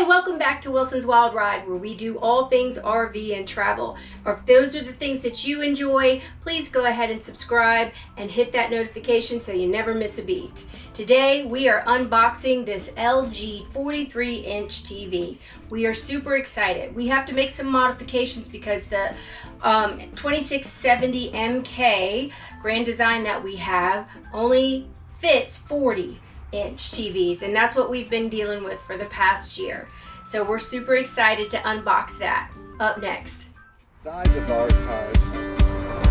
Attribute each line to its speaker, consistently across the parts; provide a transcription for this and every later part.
Speaker 1: Hi, welcome back to Wilson's Wild Ride, where we do all things RV and travel. Or if those are the things that you enjoy, please go ahead and subscribe and hit that notification so you never miss a beat. Today we are unboxing this LG 43-inch TV. We are super excited. We have to make some modifications because the 2670 MK Grand Design that we have only fits 40-inch TVs, and that's what we've been dealing with for the past year. So we're super excited to unbox that. Up next.
Speaker 2: Size of our tires.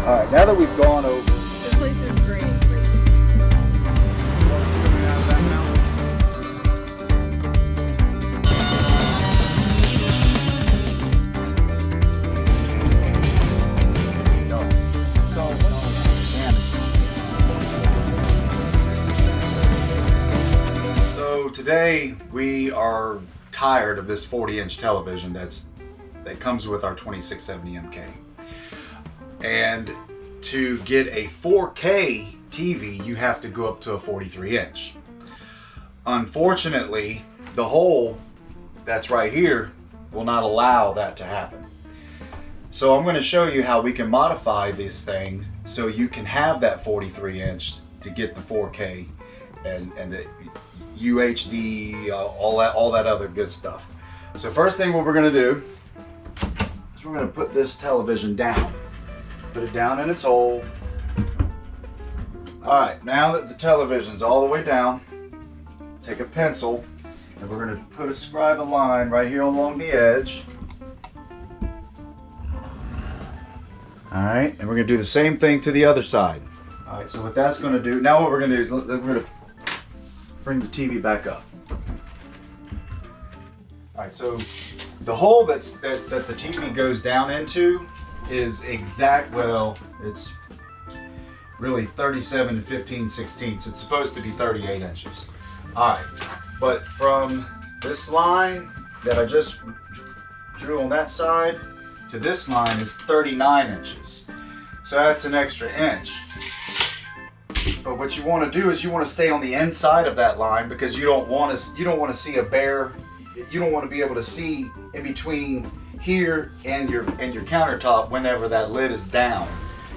Speaker 2: All right, now that we've gone over.
Speaker 1: This place is great.
Speaker 2: Today we are tired of this 40-inch television that comes with our 2670 MK, and to get a 4K TV you have to go up to a 43-inch. Unfortunately, the hole that's right here will not allow that to happen. So I'm going to show you how we can modify this thing so you can have that 43-inch to get the 4K and the UHD, all that other good stuff. So first thing what we're going to do is we're going to put this television down. Put it down in its hole. Alright, now that the television's all the way down, take a pencil and we're going to scribe a line right here along the edge. Alright, and we're going to do the same thing to the other side. Alright, so what that's going to do, now what we're going to do is we're going to bring the TV back up. Alright, so the hole that the TV goes down into is it's really 37 and 15/16. It's supposed to be 38 inches. Alright, but from this line that I just drew on that side to this line is 39 inches. So that's an extra inch. But what you want to do is you want to stay on the inside of that line because you don't want to see a bare, you don't want to be able to see in between here and your countertop whenever that lid is down.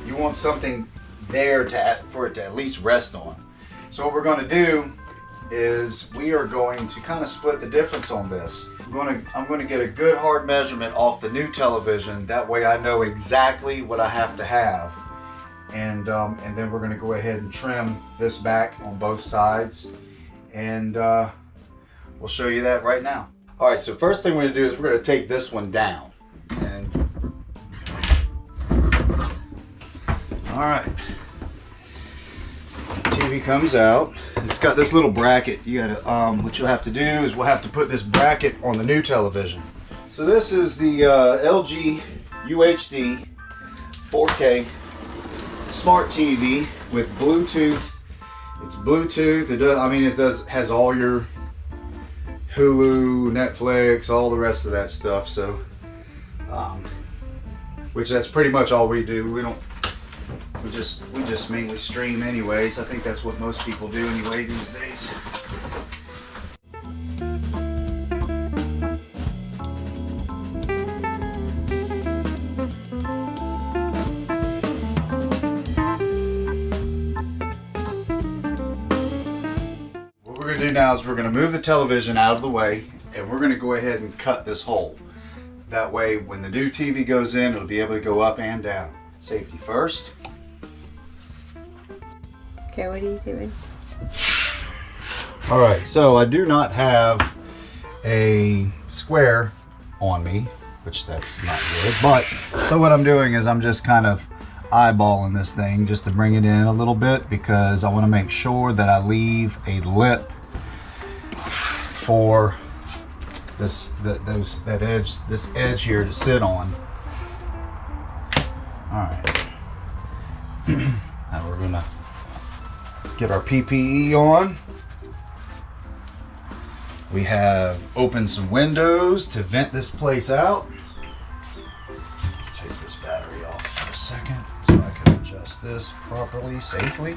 Speaker 2: You want something there for it to at least rest on. So what we're going to do is we are going to kind of split the difference on this. I'm going to get a good hard measurement off the new television. That way I know exactly what I have to have. And then we're going to go ahead and trim this back on both sides, and we'll show you that right now. All right, so first thing we're going to do is we're going to take this one down. And all right, TV comes out. It's got this little bracket. You got to what you'll have to do is we'll have to put this bracket on the new television. So this is the LG UHD 4K smart TV with Bluetooth. It's Bluetooth. It has all your Hulu, Netflix, all the rest of that stuff. So, which that's pretty much all we do. We just mainly stream anyways. I think that's what most people do anyway these days. Now is we're going to move the television out of the way and we're going to go ahead and cut this hole. That way when the new TV goes in, it'll be able to go up and down. Safety first.
Speaker 1: Okay, what are you doing?
Speaker 2: Alright, so I do not have a square on me, which that's not good, but so what I'm doing is I'm just kind of eyeballing this thing just to bring it in a little bit because I want to make sure that I leave a lip for this edge here to sit on. All right. Now we're gonna get our PPE on. We have opened some windows to vent this place out. Take this battery off for a second so I can adjust this properly, safely.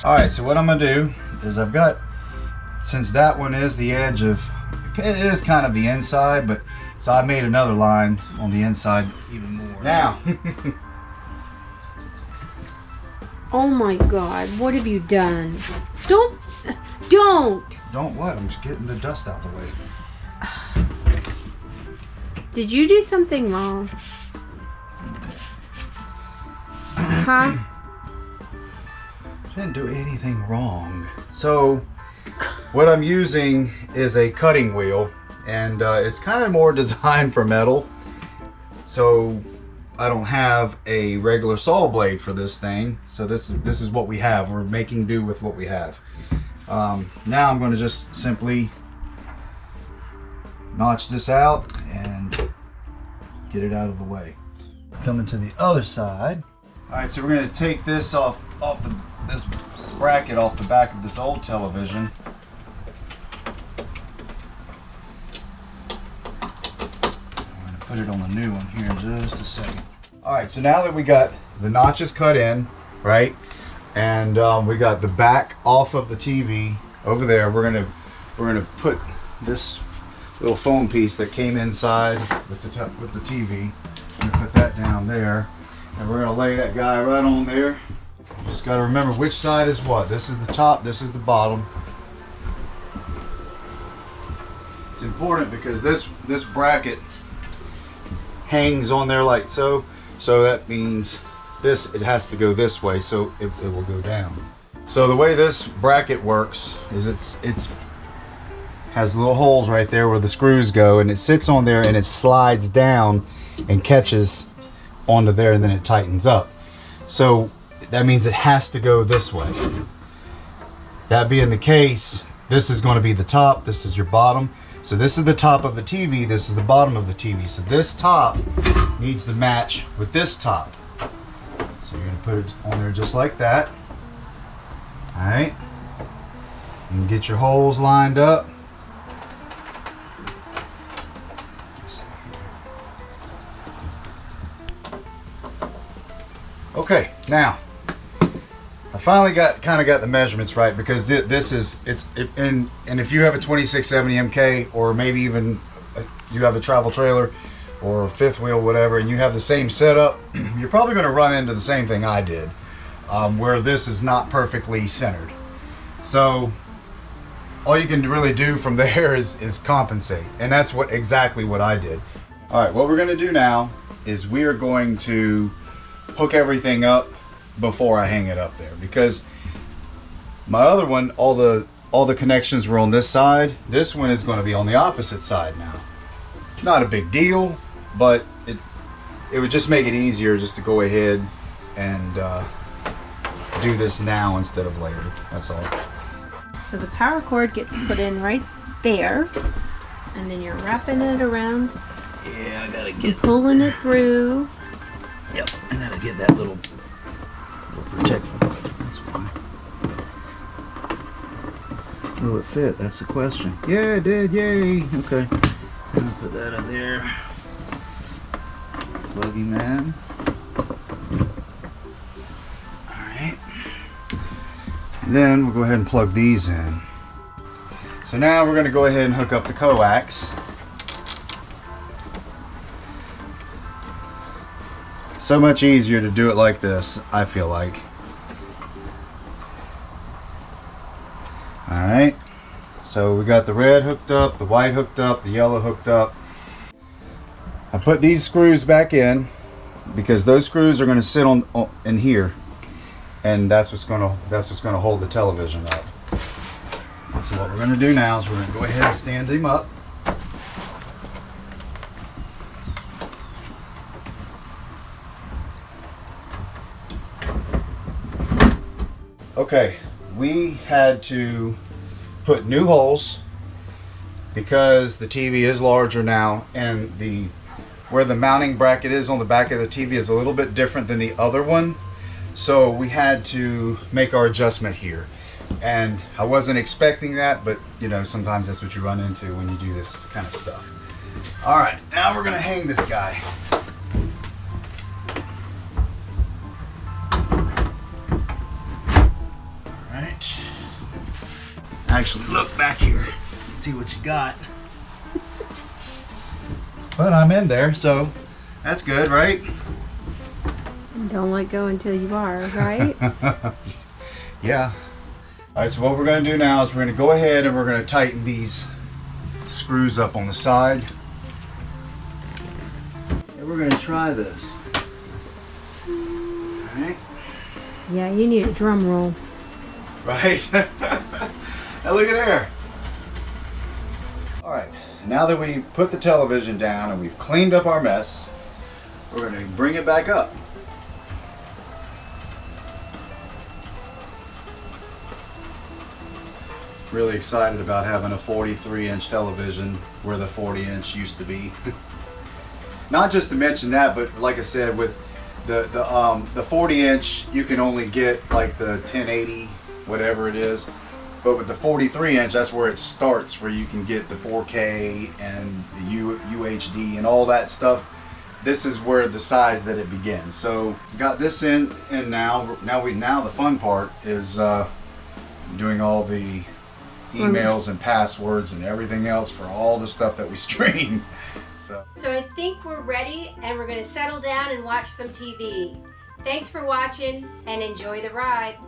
Speaker 2: All right, so what I'm gonna do is I've got, since that one is the edge of, it is kind of the inside, but so I made another line on the inside even more. Now,
Speaker 1: Oh my God, what have you done? Don't.
Speaker 2: don't what? I'm just getting the dust out the way.
Speaker 1: Did you do something wrong? Huh?
Speaker 2: Didn't do anything wrong. So what I'm using is a cutting wheel, and it's kind of more designed for metal. So I don't have a regular saw blade for this thing. So this is what we have. We're making do with what we have. Now I'm going to just simply notch this out and get it out of the way. Coming to the other side. All right, so we're going to take this off this bracket off the back of this old television. I'm going to put it on the new one here in just a second. All right, so now that we got the notches cut in, right, and we got the back off of the TV over there, we're gonna put this little foam piece that came inside with the TV. We're gonna put that down there, and we're gonna lay that guy right on there. Just got to remember which side is what. This is the top, this is the bottom. It's important because this bracket hangs on there like so. So that means it has to go this way, so it will go down. So the way this bracket works is it's has little holes right there where the screws go, and it sits on there and it slides down and catches onto there, and then it tightens up. So that means it has to go this way. That being the case, this is going to be the top, this is your bottom. So this is the top of the TV, this is the bottom of the TV. So this top needs to match with this top. So you're going to put it on there just like that. All right. You can get your holes lined up. Okay, now I finally kind of got the measurements right, because this is and if you have a 2670 MK, or maybe even you have a travel trailer or fifth wheel, whatever, and you have the same setup, you're probably going to run into the same thing I did, where this is not perfectly centered. So all you can really do from there is compensate, and that's exactly what I did. All right, what we're going to do now is we are going to hook everything up before I hang it up there, because my other one, all the connections were on this side. This one is going to be on the opposite side now. Not a big deal, but it would just make it easier just to go ahead and do this now instead of later. That's all.
Speaker 1: So the power cord gets put in right there, and then you're wrapping it around.
Speaker 2: Yeah, I gotta
Speaker 1: get pulling it through.
Speaker 2: Yep, I gotta get that little protector. That's why. Will it fit? That's the question. Yeah, it did. Yay. Okay. I'll put that in there. Pluggy man. Alright. And then we'll go ahead and plug these in. So now we're going to go ahead and hook up the coax. So much easier to do it like this, I feel like. Alright, so we got the red hooked up, the white hooked up, the yellow hooked up. I put these screws back in because those screws are going to sit on in here, and that's what's going to hold the television up. So what we're going to do now is we're going to go ahead and stand him up. Okay, we had to put new holes because the TV is larger now, and where the mounting bracket is on the back of the TV is a little bit different than the other one. So we had to make our adjustment here. And I wasn't expecting that, but you know, sometimes that's what you run into when you do this kind of stuff. All right, now we're gonna hang this guy. right. Actually, look back here. See what you got. But I'm in there, so that's good, right?
Speaker 1: Don't let go until you are, right?
Speaker 2: Yeah. All right, so what we're going to do now is we're going to go ahead and we're going to tighten these screws up on the side. And we're going to try this. All right.
Speaker 1: Yeah, you need a drum roll.
Speaker 2: Right? Now look at there. All right, now that we've put the television down and we've cleaned up our mess, we're going to bring it back up. Really excited about having a 43-inch television where the 40-inch used to be. Not just to mention that, but like I said, with the 40-inch, you can only get like the 1080, whatever it is. But with the 43-inch, that's where it starts, where you can get the 4K and the UHD and all that stuff. This is where the size that it begins. So got this in, and now the fun part is doing all the emails and passwords and everything else for all the stuff that we stream. So
Speaker 1: I think we're ready, and we're going to settle down and watch some TV. Thanks for watching, and enjoy the ride.